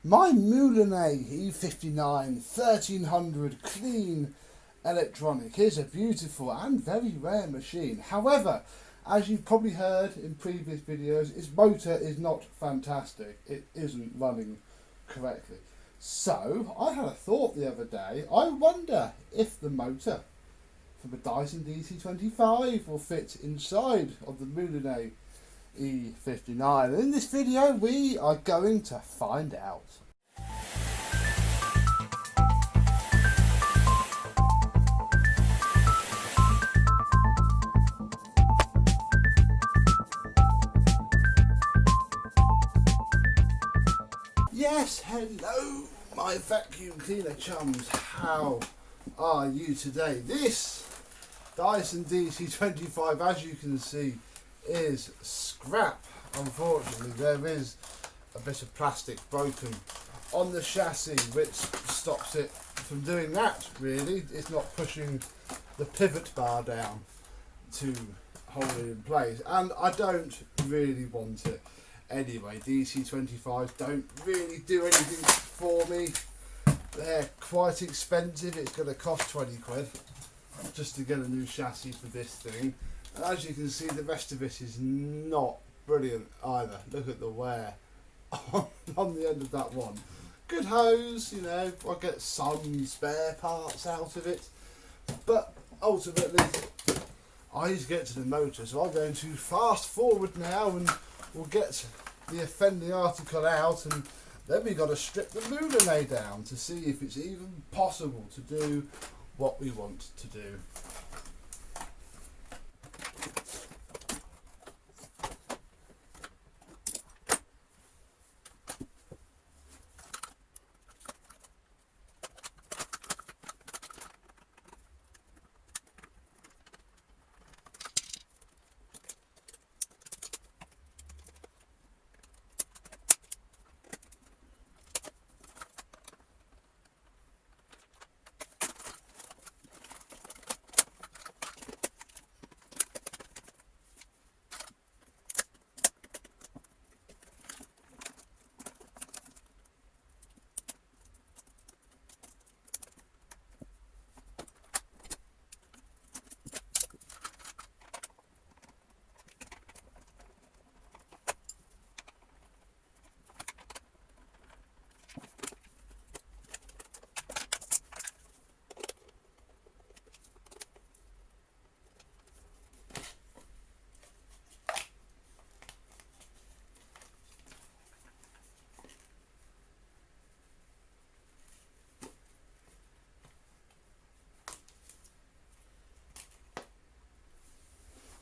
My Moulinex E59 1300 clean electronic is a beautiful and very rare machine. However, as you've probably heard in previous videos, its motor is not fantastic. It isn't running correctly. So, I had a thought the other day. I wonder if the motor from a Dyson DC25 will fit inside of the Moulinex E59. And in this video we are going to find out. Yes, hello my vacuum cleaner chums, how are you today? This Dyson DC25, as you can see, is scrap. Unfortunately, there is a bit of plastic broken on the chassis which stops it from doing that. Really, it's not pushing the pivot bar down to hold it in place, and I don't really want it anyway. DC25s don't really do anything for me. They're quite expensive. It's going to cost 20 quid just to get a new chassis for this thing. And as you can see, the rest of it is not brilliant either. Look at the wear on the end of that one. Good hose, you know, I get some spare parts out of it. But ultimately, I need to get to the motor. So I'm going to fast forward now and we'll get the offending article out, and then we've got to strip the Mulinay down to see if it's even possible to do what we want to do.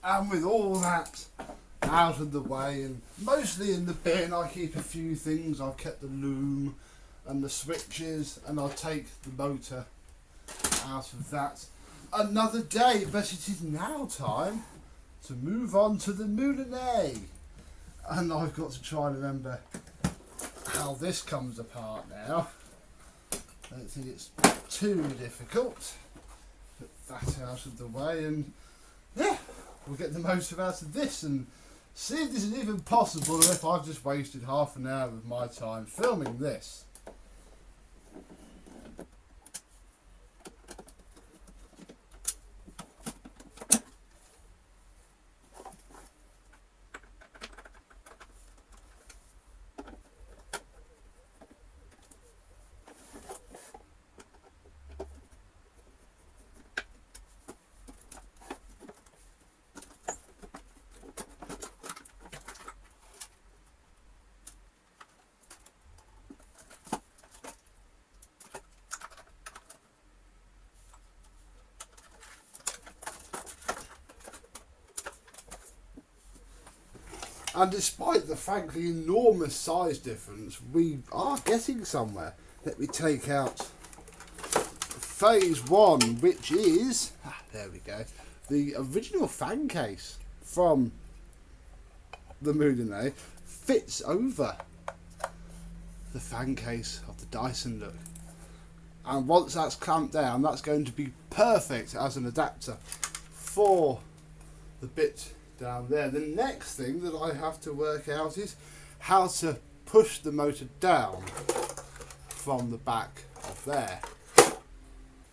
And with all that out of the way, and mostly in the bin, I keep a few things. I've kept the loom and the switches, and I'll take the motor out of that another day. But it is now time to move on to the Mulinay. And I've got to try and remember how this comes apart now. I don't think it's too difficult. Put that out of the way, and yeah, we'll get the motor out of this and see if this is even possible, or if I've just wasted half an hour of my time filming this. And despite the frankly enormous size difference, we are getting somewhere. Let me take out phase one, which is, there we go, the original fan case from the Moulinay fits over the fan case of the Dyson look. And once that's clamped down, that's going to be perfect as an adapter for the bit down there. The next thing that I have to work out is how to push the motor down from the back of there.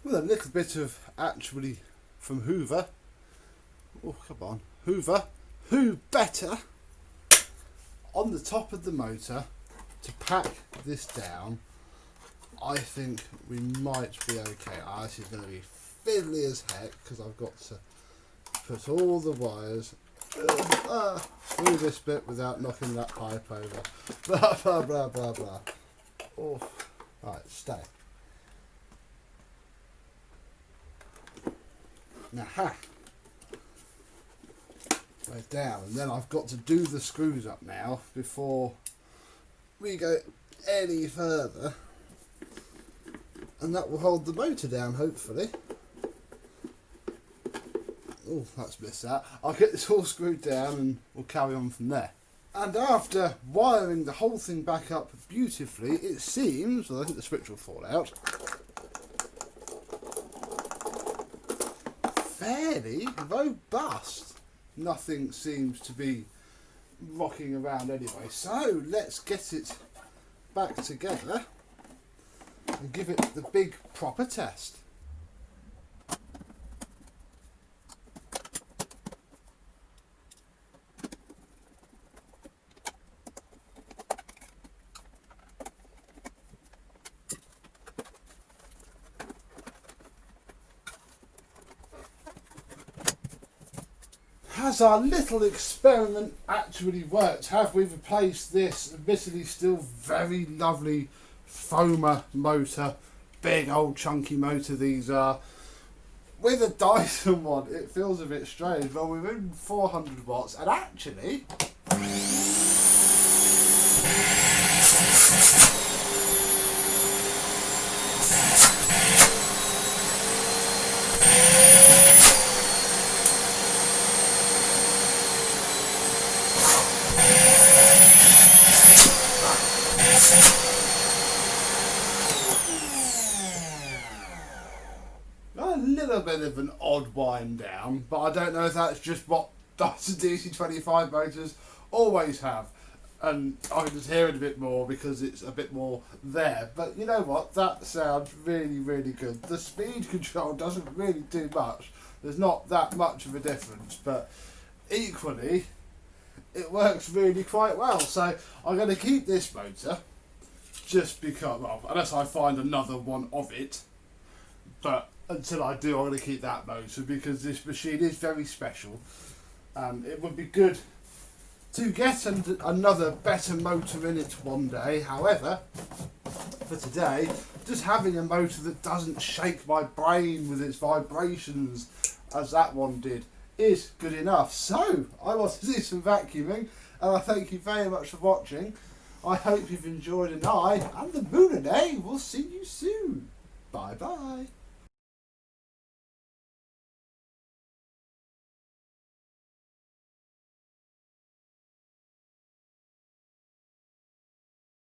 With a little bit of actually from Hoover. Oh, come on. Hoover. Who better on the top of the motor to pack this down? I think we might be okay. This is going to be fiddly as heck because I've got to put all the wires through this bit without knocking that pipe over. Blah, blah, blah, blah, blah. Oh. Right, stay. Aha. Right down, and then I've got to do the screws up now before we go any further, and that will hold the motor down hopefully. Oh, that's missed that. I'll get this all screwed down and we'll carry on from there. And after wiring the whole thing back up beautifully, it seems, well, I think the switch will fall out, fairly robust. Nothing seems to be rocking around anyway, so let's get it back together and give it the big proper test. Has our little experiment actually worked? Have we replaced this admittedly still very lovely foamer motor, big old chunky motor these are, with a Dyson one? It feels a bit strange. Well, we're in 400 watts and actually a little bit of an odd wind down, but I don't know if that's just what Dyson DC25 motors always have, and I can just hear it a bit more because it's a bit more there. But you know what, that sounds really, really good. The speed control doesn't really do much. There's not that much of a difference, but equally it works really quite well. So I'm going to keep this motor just because, well, unless I find another one of it, but until I do, I'm going to keep that motor because this machine is very special, and it would be good to get another better motor in it one day. However, for today, just having a motor that doesn't shake my brain with its vibrations as that one did is good enough. So I want to do some vacuuming, and I thank you very much for watching. I hope you've enjoyed, and I and the Mulinay will see you soon. Bye bye.